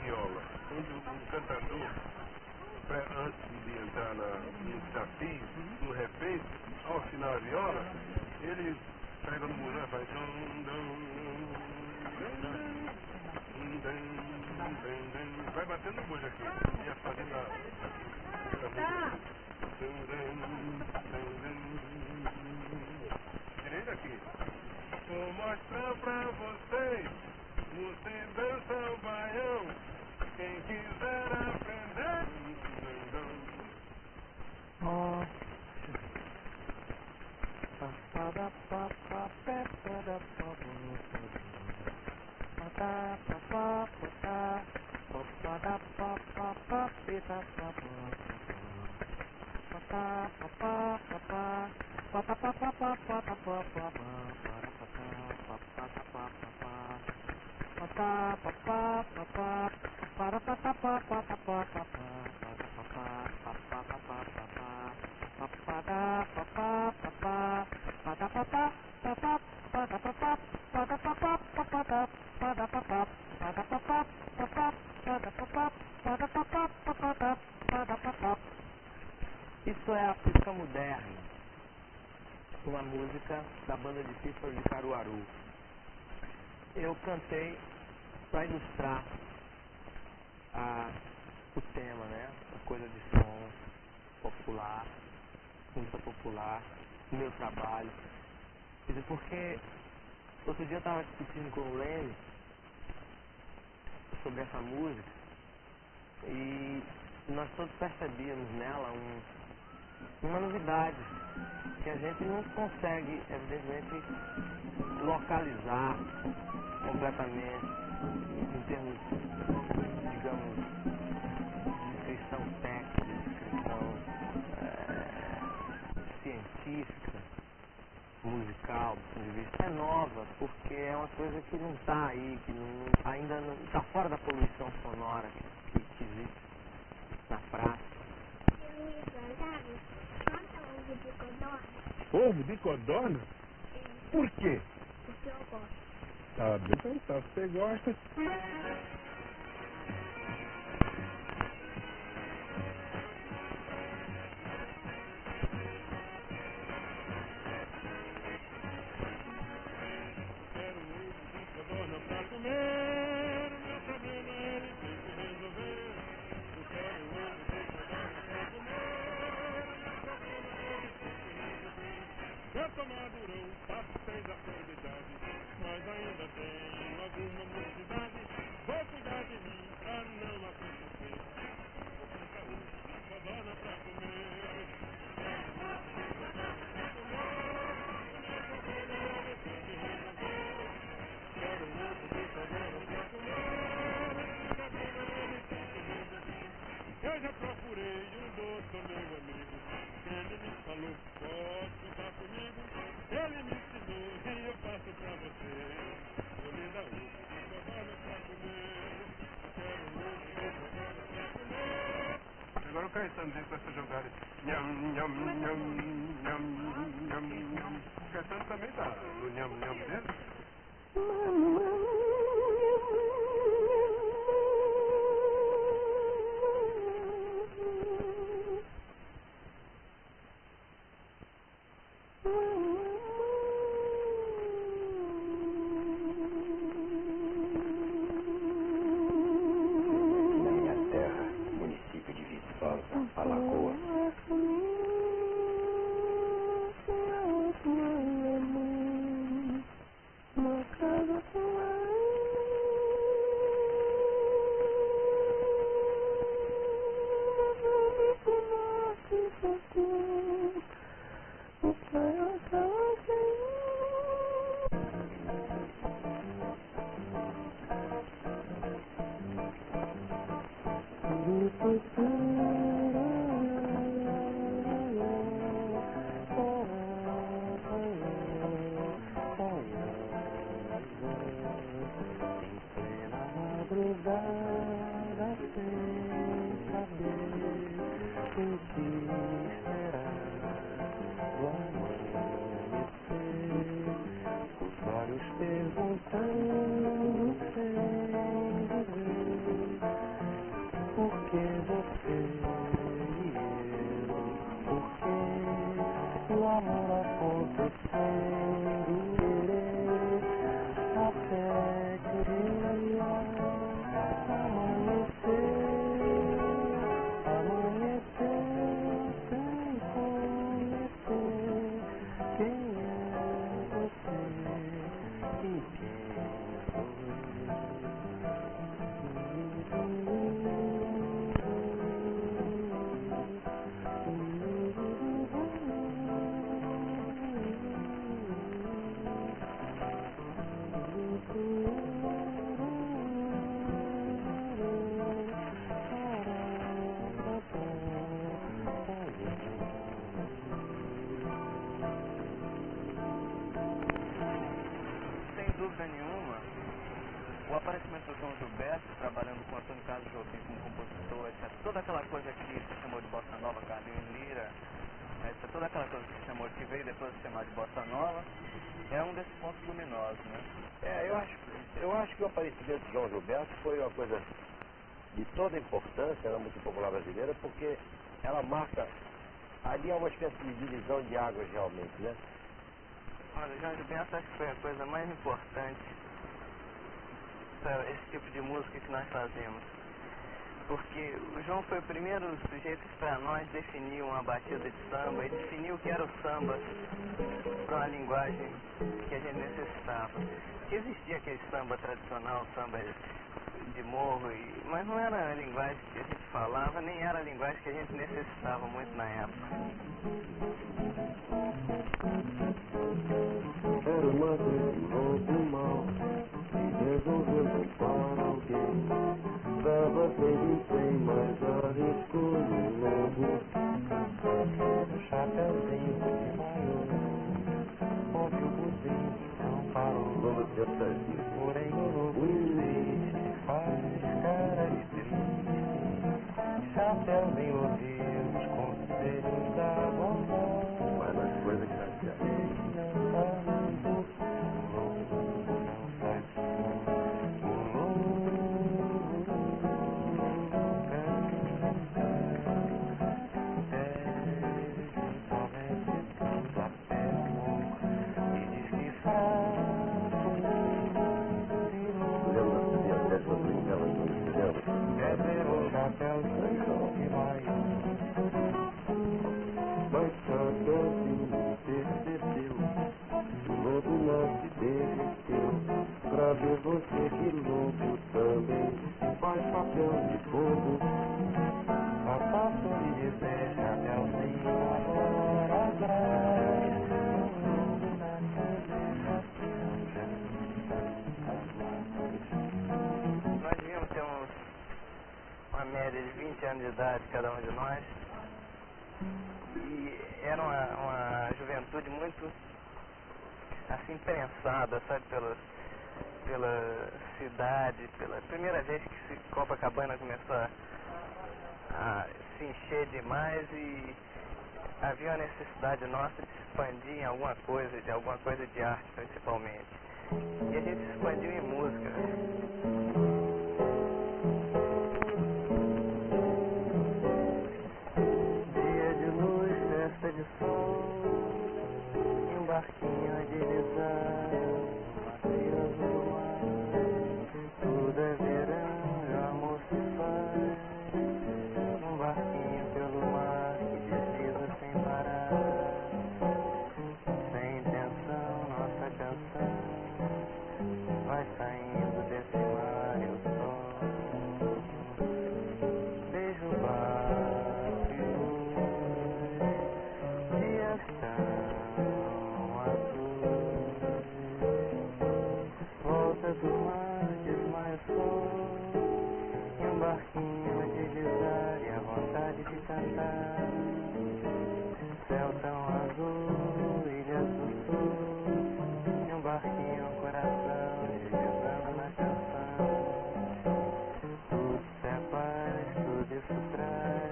viola, onde o cantador, antes de entrar no desafio, no repente, ao afinar a viola, ele pega no mulher e faz vai batendo no bolho aqui e fazendo direito aqui. Vou mostrar pra vocês, você dança o baião, quem quiser aprender. Isso é a física moderna, uma música da banda de Pífaros de Caruaru. Eu cantei para ilustrar o tema, né? A coisa de som popular, música popular, o meu trabalho. Quer dizer, porque outro dia eu estava discutindo com o Leme sobre essa música e nós todos percebíamos nela uma novidade que a gente não consegue, evidentemente, localizar completamente em termos, digamos, de descrição técnica, de descrição científica, musical, do ponto de vista. É nova, porque é uma coisa que não está aí, que ainda não está fora da poluição sonora que existe na prática. Ovo de codorna? Por quê? Porque eu gosto. Tá bem, então tá. Você gosta? Quero ovo de codorna pra comer. Meu problema ele tem que resolver. Eu quero ovo de codorna pra comer. Meu problema ele tem que resolver. Eu tô madurão, faço 6 anos de idade, mas ainda tenho alguma mocidade. Vou cuidar de mim pra não acontecer. Vou comprar ovo de codorna pra comer. Quero ovo de codorna pra comer. Meu problema ele tem que resolver. Quero ovo de codorna pra comer. Meu problema ele tem que resolver. Eu já procurei um doutor, meu amigo. Ele me falou, pode contar comigo. Ele me ensinou e eu faço pra você. Vou lhe dar ovo de codorna pra comer. Quero ovo de codorna pra comer. Agora o Caetano dele com essa jogada. Nham, nham, nham, nham, nham, nham. O Caetano também tá no nham, nham dele. Na minha terra, município de Viçosa, Alagoas. Madrugada sem saber o que será do amanhecer, os olhos perguntando sem dizer aparecimento do João Gilberto, trabalhando com Antônio Carlos Jobim como compositor, etc. Toda aquela coisa que se chamou de Bossa Nova, Carlinhos Lira, etc. Toda aquela coisa que se chamou, que veio depois de chamar de Bossa Nova, é um desses pontos luminosos, né? Eu acho que o aparecimento de João Gilberto foi uma coisa de toda importância na música popular brasileira, porque ela marca, ali é uma espécie de divisão de águas realmente, né? Olha, João Gilberto acho que foi a coisa mais importante para esse tipo de música que nós fazemos. Porque o João foi o primeiro sujeito que para nós definiu uma batida de samba e definiu o que era o samba para uma linguagem que a gente necessitava. Que existia aquele samba tradicional, samba de morro, mas não era a linguagem que a gente falava, nem era a linguagem que a gente necessitava muito na época. Era uma vez um lobo mau que resolveu culpar alguém. Dava bem bem, mas arriscou no lobo. Chapeuzinho que vaiou, ouviu o buzinho, não parou. Lobo de Serginho. Porém o lobo existe, faz cara de triste. Chapeuzinho ouviu os conselhos da bondade. Mas as coisas que nós fizemos. Mas Chapeuzinho percebeu, o lobo não se derreteu. Pra ver você que lobo também faz papel de fogo. Só posso lhe dizer, Chapeuzinho, agora atrás. Nós devíamos ter uma média de 20 anos de idade, cada um de nós. E era uma juventude muito assim prensada, sabe, pela cidade, pela primeira vez que Copacabana começou a se encher demais e havia uma necessidade nossa de se expandir em alguma coisa de arte principalmente. E a gente se expandiu em música. Dia de luz, festa de sol, e um barquinho a divisar, macioso do mar. Tudo é verão e o amor se faz, um barquinho pelo mar que desliza sem parar. Sem intenção, nossa canção vai saindo desse mar e o sol. Beijo o barco e luz, dias tão azuis. Volta do mar, desmaia o sol, e um barquinho a deslizar e a vontade de cantar. Céu tão azul, ilhas do sul, e um barquinho, coração deslizando na canção. Tudo isso é paz, tudo isso traz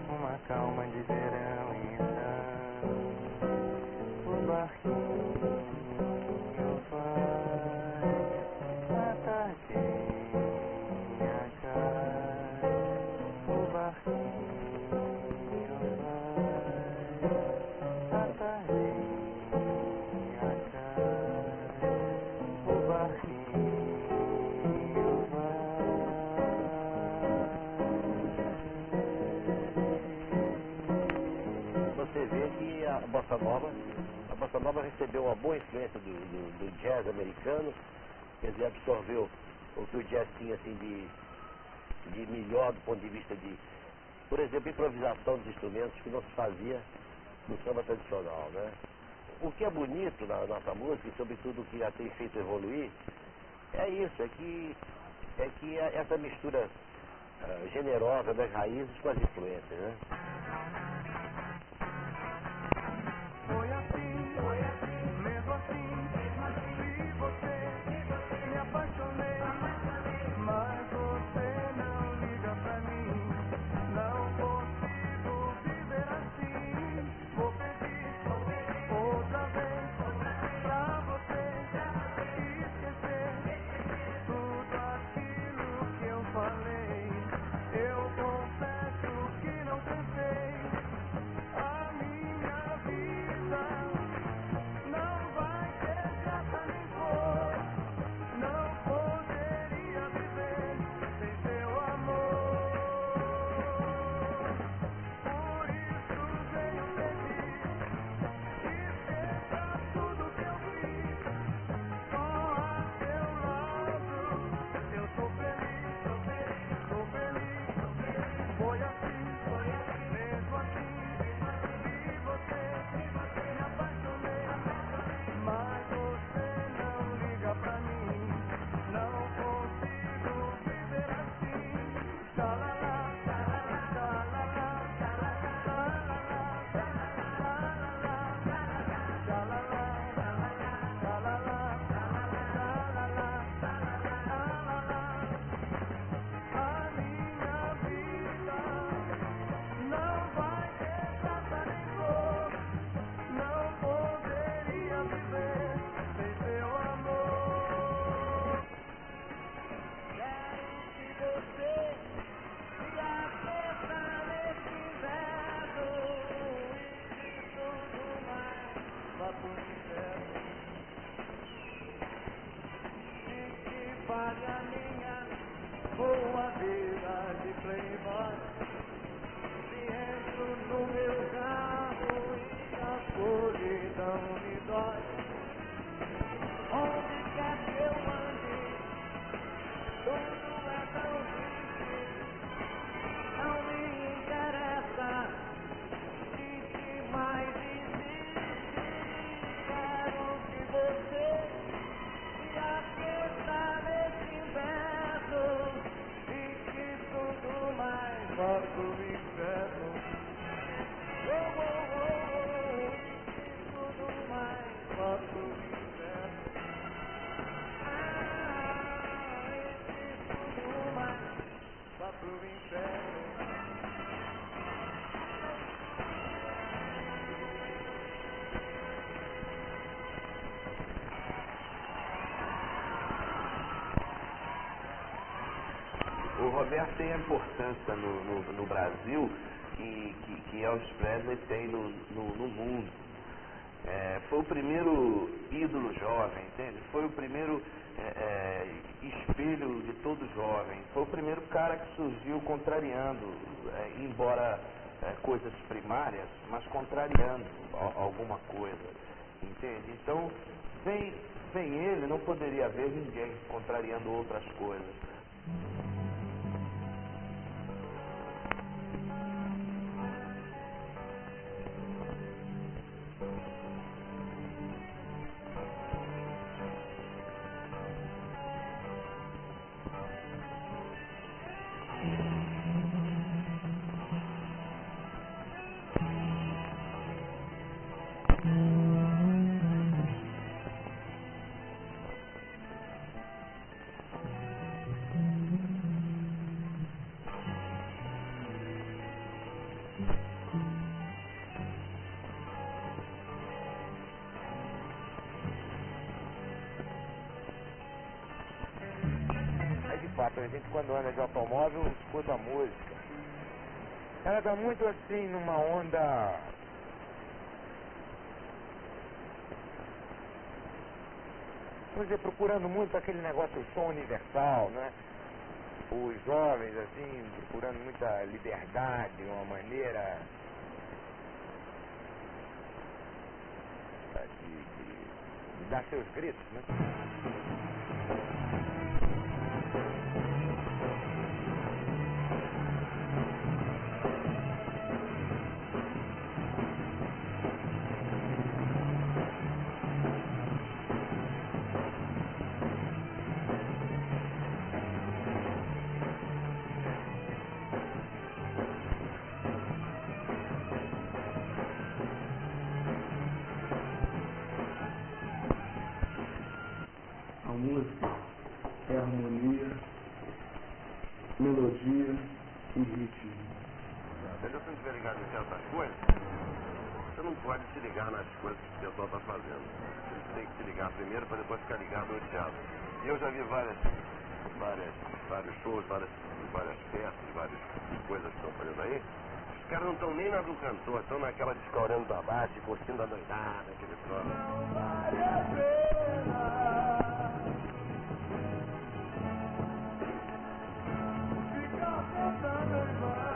uma calma de verão e então o barquinho vai, a tardinha cai, o barquinho vai, a tardinha cai, o barquinho vai. Você vê que a Bossa Nova recebeu uma boa influência do jazz americano, quer dizer, absorveu o que o jazz tinha assim de melhor do ponto de vista de, por exemplo, improvisação dos instrumentos que não se fazia no samba tradicional, né? O que é bonito na nossa música, e sobretudo o que a tem feito evoluir, é isso, é que essa mistura generosa das raízes com as influências, né? Foi assim, mesmo assim, e você, me apaixonei. vale a minha boa vida de playboy. Se entro no meu carro e a solidão me dói. Onde quer que eu ande, tudo é tão triste. Não me interessa se te mais existe. Quero que você se aqueça nesse inverno e que tudo mais vá pro inferno. Oh, oh, oh, oh, e que tudo mais vá pro inferno. Ah, e que tudo mais vá pro inferno. O Roberto tem a importância no Brasil que Elvis Presley tem no mundo. Foi o primeiro ídolo jovem, entende? Foi o primeiro espelho de todo jovem. Foi o primeiro cara que surgiu contrariando, embora coisas primárias, mas contrariando alguma coisa, entende? Então, sem ele não poderia haver ninguém contrariando outras coisas. A gente quando anda de automóvel escuta a música. Ela tá muito assim numa onda. Vamos dizer, procurando muito aquele negócio do som universal, né? Os jovens assim, procurando muita liberdade, uma maneira de dar seus gritos, né? A música é harmonia, melodia e ritmo. Se você não estiver ligado em certas coisas, você não pode se ligar nas coisas que o pessoal está fazendo. Você tem que se ligar primeiro para depois ficar ligado no teatro. E eu já vi vários shows, várias peças, várias coisas que estão fazendo aí. Os caras não estão nem na do cantor, estão naquela de ficar olhando pra baixo, curtindo a doidada, aquele troço. Não vale a pena ficar tentando levar.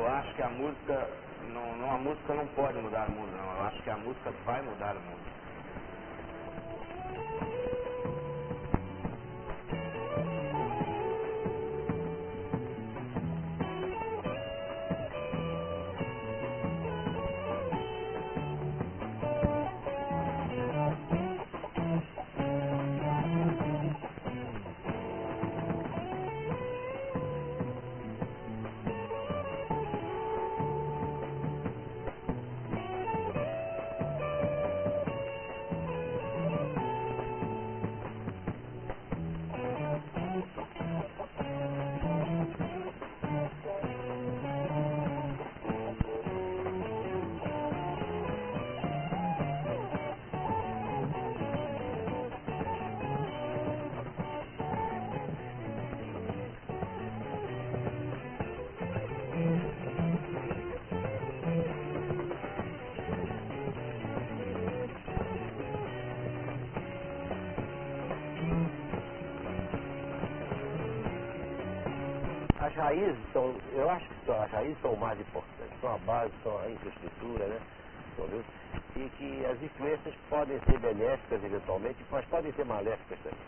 eu acho que a música não pode mudar o mundo, não. Eu acho que a música vai mudar o mundo. As raízes são, eu acho que as raízes são o mais importantes, são a base, são a infraestrutura, né? Entendeu? E que as influências podem ser benéficas eventualmente, mas podem ser maléficas também.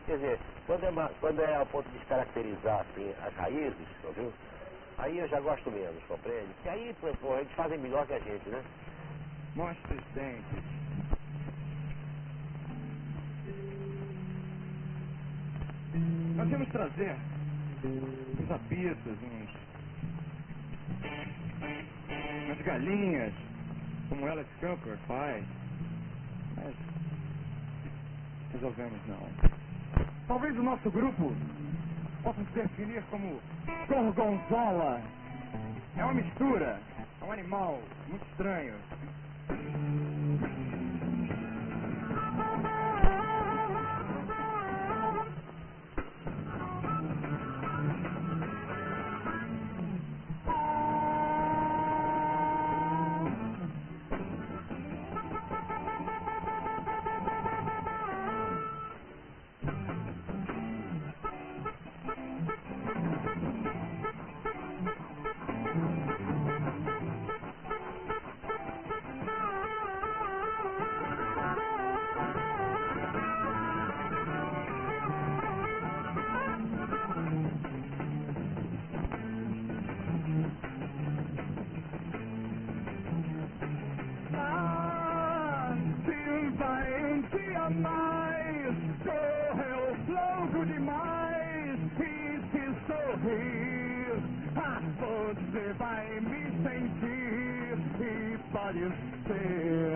Quer dizer, quando é ao ponto de descaracterizar assim, as raízes, entendeu? Aí eu já gosto menos, compreende? Porque aí, pô, eles fazem melhor que a gente, né? Mostre os dentes. Nós temos que trazer uns apitos, umas galinhas, como Alice Cooper faz. Mas resolvemos não. Talvez o nosso grupo possa se definir como gorgonzola. É uma mistura, é um animal muito estranho. Mais, correu louco demais e se sorrir, você vai me sentir e pode ser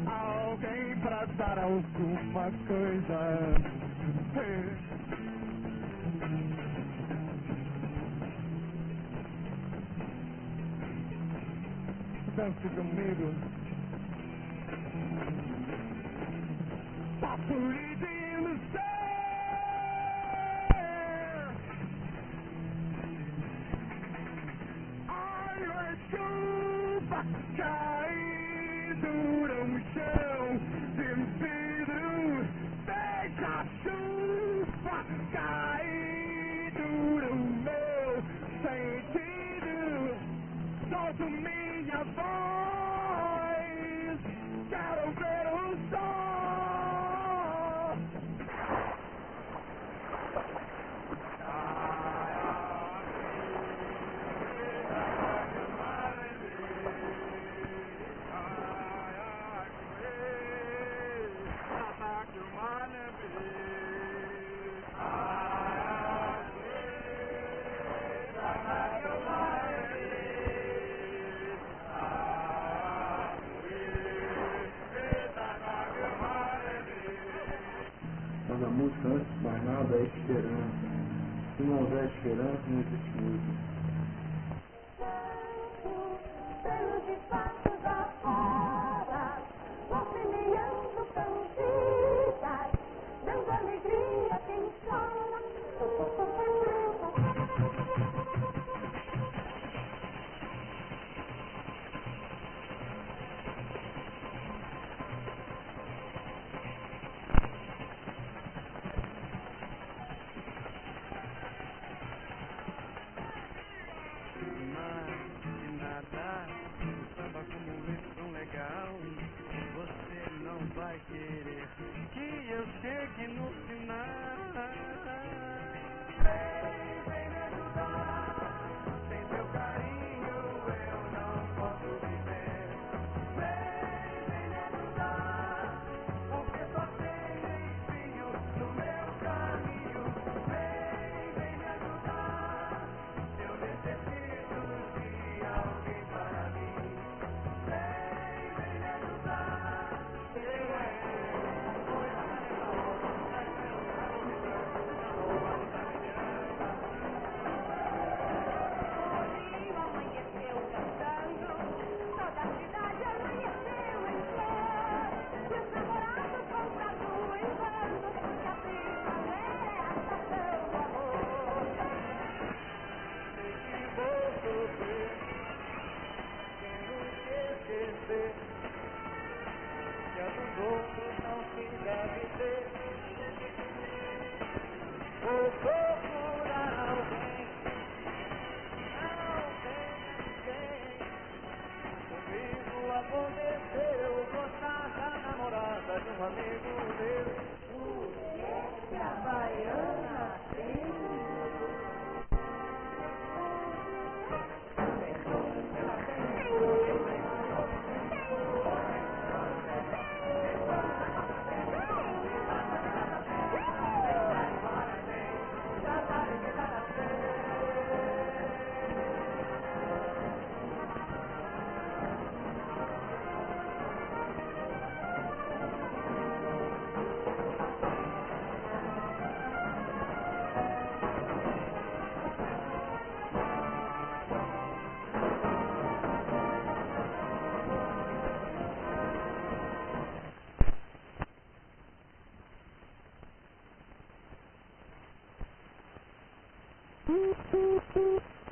alguém pra dar alguma coisa. Dance comigo. Bleeding the sand. Ai, chuva caído no chão, sentido, deixa a chuva caído no meu sentido, solto minha voz, quero ver o sol. Mas a música, antes de mais nada, é esperança. Se não houver esperança, não existe música. Pelos espaços afora, vou semeando cantigas, dando alegria a quem chora. vai querer que eu chegue no final. Vem me ajudar, sem seu carinho eu não posso viver. Vem me ajudar, porque só tem espinho no meu caminho. Vem me ajudar, eu necessito de alguém para mim. Vem me ajudar, Hoje amanheceu cantando, toda a cidade amanheceu em flor. E os namorados vão pra rua em vano, porque a primavera é a estação do amor. sei que vou sofrer, tenho que esquecer que a dos outros não se deve ter. Vou procurar alguém, não tem ninguém. Comigo aconteceu gostar da namorada de um amigo meu. Que a baiana tem. Thank you.